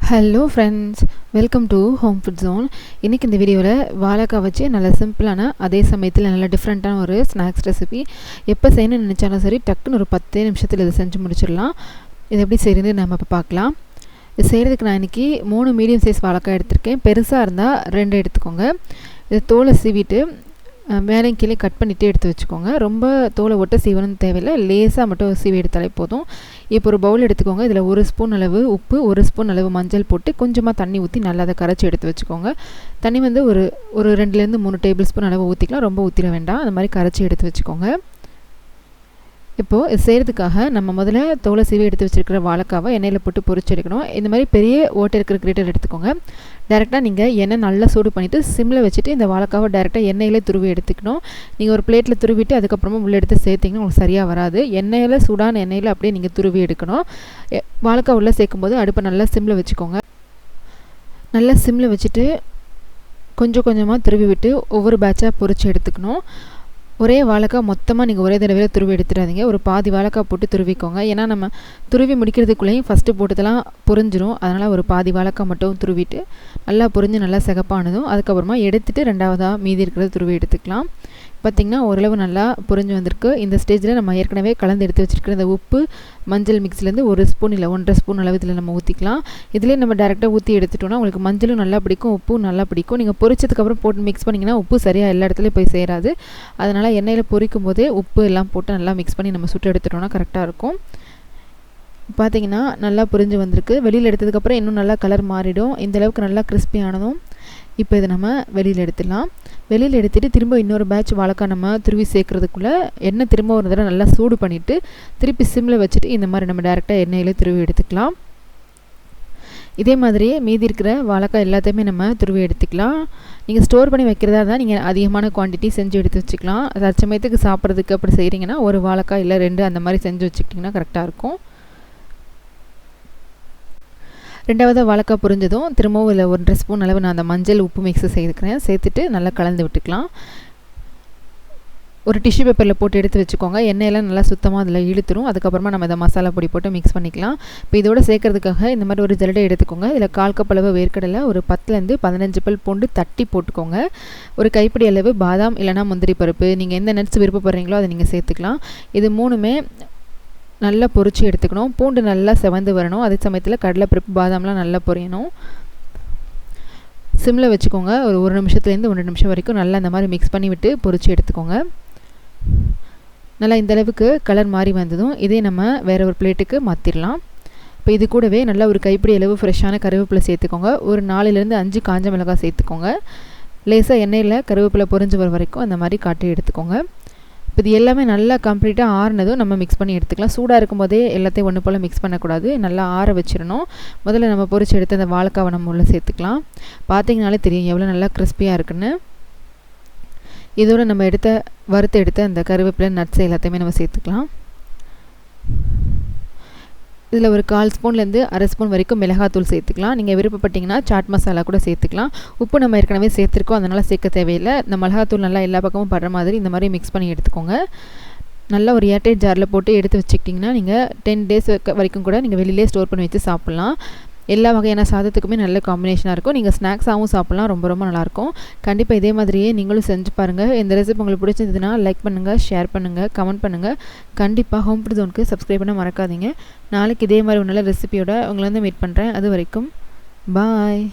Hello friends, welcome to home food zone. இன்றைக்கி இந்த வீடியோவில் வாழைக்காய் வச்சு நல்ல சிம்பிளான அதே சமயத்தில் நல்ல டிஃப்ரெண்ட்டான ஒரு ஸ்நாக்ஸ் ரெசிபி. எப்போ செய்யணும்னு நினச்சாலும் சரி, டக்குன்னு ஒரு 10 நிமிஷத்தில் இதை செஞ்சு முடிச்சிடலாம். இது எப்படி செய்கிறது நம்ம இப்போ பார்க்கலாம். இது செய்கிறதுக்கு நான் இன்றைக்கி 3 மீடியம் சைஸ் வாழைக்காய் எடுத்திருக்கேன். பெருசாக இருந்தால் 2 எடுத்துக்கோங்க. இது தோலை சீவிட்டு மேலேயும் கீழே கட் பண்ணிவிட்டு எடுத்து வச்சுக்கோங்க. ரொம்ப தோலை ஒட்ட சீவணும்னு தேவையில்லை, லேசாக மட்டும் சீவி எடுத்தாலே போதும். இப்போ ஒரு பவுல் எடுத்துக்கோங்க. இதில் 1 ஸ்பூன் அளவு உப்பு, 1 ஸ்பூன் அளவு மஞ்சள் போட்டு கொஞ்சமாக தண்ணி ஊற்றி நல்லா அதை கரைச்சி எடுத்து வச்சுக்கோங்க. தண்ணி வந்து ஒரு 2லேருந்து 3 டேபிள் ஸ்பூன் அளவு ஊற்றிக்கலாம், ரொம்ப ஊற்றிட வேண்டாம். அந்த மாதிரி கரைச்சி எடுத்து வச்சுக்கோங்க. இப்போது இது செய்கிறதுக்காக நம்ம முதல்ல தோலை சீவி எடுத்து வச்சுருக்கிற வாழைக்காவை எண்ணெயில் போட்டு பொரிச்சு எடுக்கணும். இந்த மாதிரி பெரிய ஓட்டை இருக்கிற கிரேட்டர் எடுத்துக்கோங்க. டேரெக்டாக நீங்கள் எண்ணெய் நல்லா சூடு பண்ணிவிட்டு சிம்மில் வச்சுட்டு இந்த வாழைக்காவை டேரெக்டாக எண்ணெயில் துருவி எடுத்துக்கணும். நீங்கள் ஒரு பிளேட்டில் துருவிட்டு அதுக்கப்புறமா உள்ளே எடுத்து சேர்த்திங்கன்னா உங்களுக்கு சரியாக வராது. எண்ணெயில் சூடான எண்ணெயில் அப்படியே நீங்கள் துருவி எடுக்கணும். வாழைக்காய் உள்ளே சேர்க்கும்போது அடுப்பை நல்லா சிம்மில் வச்சுக்கோங்க. நல்லா சிம்மில் வச்சுட்டு கொஞ்சம் கொஞ்சமாக துருவி விட்டு ஒவ்வொரு பேட்சாக பொரிச்சு எடுத்துக்கணும். ஒரே வாழைக்காய் மொத்தமாக நீங்கள் ஒரே தடவையில் துருவி எடுத்துடாதீங்க. ஒரு பாதி வாழைக்காய் போட்டு துருவிக்கோங்க. ஏன்னா நம்ம துருவி முடிக்கிறதுக்குள்ளேயும் ஃபஸ்ட்டு போட்டதெல்லாம் பொரிஞ்சிரும். அதனால் ஒரு பாதி வாழைக்காய் மட்டும் துருவிட்டு நல்லா பொரிஞ்சு நல்லா சிகப்பானதும் அதுக்கப்புறமா எடுத்துகிட்டு 2வதாக மீதி இருக்கிறத துருவி எடுத்துக்கலாம். பார்த்திங்கன்னா ஓரளவு நல்லா பொரிஞ்சு வந்திருக்கு. இந்த ஸ்டேஜில் நம்ம ஏற்கனவே கலந்து எடுத்து வச்சுருக்கிற இந்த உப்பு மஞ்சள் மிக்ஸ்லேருந்து 1 ஸ்பூன் இல்லை 1.5 ஸ்பூன் அளவு இதில் நம்ம ஊற்றிக்கலாம். இதிலே நம்ம டேரெக்டாக ஊற்றி எடுத்துட்டோம்னா உங்களுக்கு மஞ்சளும் நல்லா பிடிக்கும், உப்பும் நல்லா பிடிக்கும். நீங்கள் பொரிச்சதுக்கப்புறம் போட்டு மிக்ஸ் பண்ணிங்கன்னா உப்பு சரியாக எல்லா இடத்துலையும் போய் சேராது. அதனால் எண்ணெயில் பொரிக்கும் போதே உப்பு எல்லாம் போட்டு நல்லா மிக்ஸ் பண்ணி நம்ம சுட்டு எடுத்துட்டோம்னா கரெக்டாக இருக்கும். பார்த்திங்கன்னா நல்லா பொரிஞ்சு வந்திருக்கு. வெளியில் எடுத்ததுக்கப்புறம் இன்னும் நல்லா கலர் மாறிடும். இந்தளவுக்கு நல்லா கிறிஸ்பியானதும் இப்போ இதை நம்ம வெளியில் எடுத்துடலாம். வெளியில் எடுத்துகிட்டு திரும்ப இன்னொரு பேட்ச் வாழைக்காய் நம்ம துருவி சேர்க்குறதுக்குள்ளே எண்ணெய் திரும்ப ஒரு தடவை நல்லா சூடு பண்ணிவிட்டு திருப்பி சிம்மில் வச்சுட்டு இந்த மாதிரி நம்ம டேரெக்டாக எண்ணெயில் துருவி எடுத்துக்கலாம். இதே மாதிரியே மீதி இருக்கிற வாழைக்காய் எல்லாத்தையுமே நம்ம துருவி எடுத்துக்கலாம். நீங்கள் ஸ்டோர் பண்ணி வைக்கிறதா இருந்தால் நீங்கள் அதிகமான குவான்டிட்டி செஞ்சு எடுத்து வச்சுக்கலாம். தற்சமயத்துக்கு சாப்பிட்றதுக்கு அப்படி செய்கிறீங்கன்னா ஒரு வாழைக்காய் இல்லை 2 அந்த மாதிரி செஞ்சு வச்சுக்கிட்டிங்கன்னா கரெக்டாக இருக்கும். 2வது வாழைக்காய் பொரிஞ்சதும் திரும்பவும் இல்லை 1.5 ஸ்பூன் அளவு நான் அந்த மஞ்சள் உப்பு மிக்ஸ் செய்துக்கிறேன். சேர்த்துட்டு நல்லா கலந்து விட்டுக்கலாம். ஒரு டிஷ்யூ பேப்பரில் போட்டு எடுத்து வச்சுக்கோங்க. எண்ணெயெல்லாம் நல்லா சுத்தமாக அதில் இழுத்துரும். அதுக்கப்புறமா நம்ம இதை மசாலா பொடி போட்டு மிக்ஸ் பண்ணிக்கலாம். இப்போ இதோட சேர்க்கறதுக்காக இந்த மாதிரி ஒரு ஜல்லடை எடுத்துக்கோங்க. இதில் 1/4 கப் அளவு வேர்க்கடலை, ஒரு 10லேருந்து 15 பல் பூண்டு தட்டி போட்டுக்கோங்க. ஒரு கைப்பிடி அளவு பாதாம் இல்லைனா முந்திரி பருப்பு, நீங்கள் எந்த நட்ஸ் விருப்பப்படுறீங்களோ அதை நீங்கள் சேர்த்துக்கலாம். இது 3மே நல்லா பொரிச்சு எடுத்துக்கணும். பூண்டு நல்லா செவந்து வரணும். அதே சமயத்தில் கடலைப்பருப்பு பாதாம்லாம் நல்லா பொரியணும். சிம்மில் வச்சுக்கோங்க. ஒரு 1 நிமிஷத்துலேருந்து 1 நிமிஷம் வரைக்கும் நல்லா இந்த மாதிரி மிக்ஸ் பண்ணி விட்டு பொரிச்சு எடுத்துக்கோங்க. நல்லா இந்தளவுக்கு கலர் மாறி வந்ததும் இதே நம்ம வேறு ஒரு பிளேட்டுக்கு மாற்றிடலாம். இப்போ இது கூடவே நல்லா ஒரு கைப்பிடி அளவு ஃப்ரெஷ்ஷான கருவேப்பிலை சேர்த்துக்கோங்க. ஒரு 4லேருந்து 5 காஞ்ச மிளகாய் சேர்த்துக்கோங்க. லேசாக எண்ணெயில் கருவேப்பிலை பொரிஞ்சு வர வரைக்கும் அந்த மாதிரி காட்டி எடுத்துக்கோங்க. இப்போ இது எல்லாமே நல்லா கம்ப்ளீட்டாக ஆறுனதும் நம்ம மிக்ஸ் பண்ணி எடுத்துக்கலாம். சூடாக இருக்கும்போதே எல்லாத்தையும் ஒன்று போல் மிக்ஸ் பண்ணக்கூடாது, நல்லா ஆற வச்சிடணும். முதல்ல நம்ம பொரிச்சு எடுத்து அந்த வாழைக்காவை நம்ம உள்ளே சேர்த்துக்கலாம். பார்த்திங்கனாலே தெரியும் எவ்வளோ நல்லா கிறிஸ்பியாக இருக்குன்னு. இதோட நம்ம வறுத்து எடுத்த அந்த கருவேப்பிலை நட்ஸ் எல்லாத்தையுமே நம்ம சேர்த்துக்கலாம். இதில் ஒரு 1/4 ஸ்பூன்லேருந்து 1/2 ஸ்பூன் வரைக்கும் மிளகாத்தூள் சேர்த்துக்கலாம். நீங்கள் விருப்பப்பட்டிங்கன்னா சாட் மசாலா கூட சேர்த்துக்கலாம். உப்பு நம்ம ஏற்கனவே சேர்த்துருக்கோம், அதனால் சேர்க்க தேவையில்லை. இந்த மிளகாத்தூள் நல்லா எல்லா பக்கமும் படுற மாதிரி இந்த மாதிரி மிக்ஸ் பண்ணி எடுத்துக்கோங்க. நல்லா ஒரு ஏர்டைட் ஜாரில் போட்டு எடுத்து வச்சுக்கிட்டிங்கன்னா நீங்கள் 10 டேஸ் வரைக்கும் கூட நீங்கள் வெளியிலே ஸ்டோர் பண்ணி வச்சு சாப்பிட்லாம். எல்லா வகையான சாதத்துக்குமே நல்ல காம்பினேஷனாக இருக்கும். நீங்கள் ஸ்நாக்ஸாகவும் சாப்பிட்லாம், ரொம்ப ரொம்ப நல்லாயிருக்கும். கண்டிப்பாக இதே மாதிரியே நீங்களும் செஞ்சு பாருங்கள். இந்த ரெசிபி உங்களுக்கு பிடிச்சதுன்னா லைக் பண்ணுங்கள், ஷேர் பண்ணுங்கள், கமெண்ட் பண்ணுங்கள். கண்டிப்பாக ஹோம் ஃபுட் ஜோனுக்கு சப்ஸ்கிரைப் பண்ண மறக்காதீங்க. நாளைக்கு இதே மாதிரி ஒரு நல்ல ரெசிபியோட உங்களை வந்து மீட் பண்ணுறேன். அது வரைக்கும் பாய்.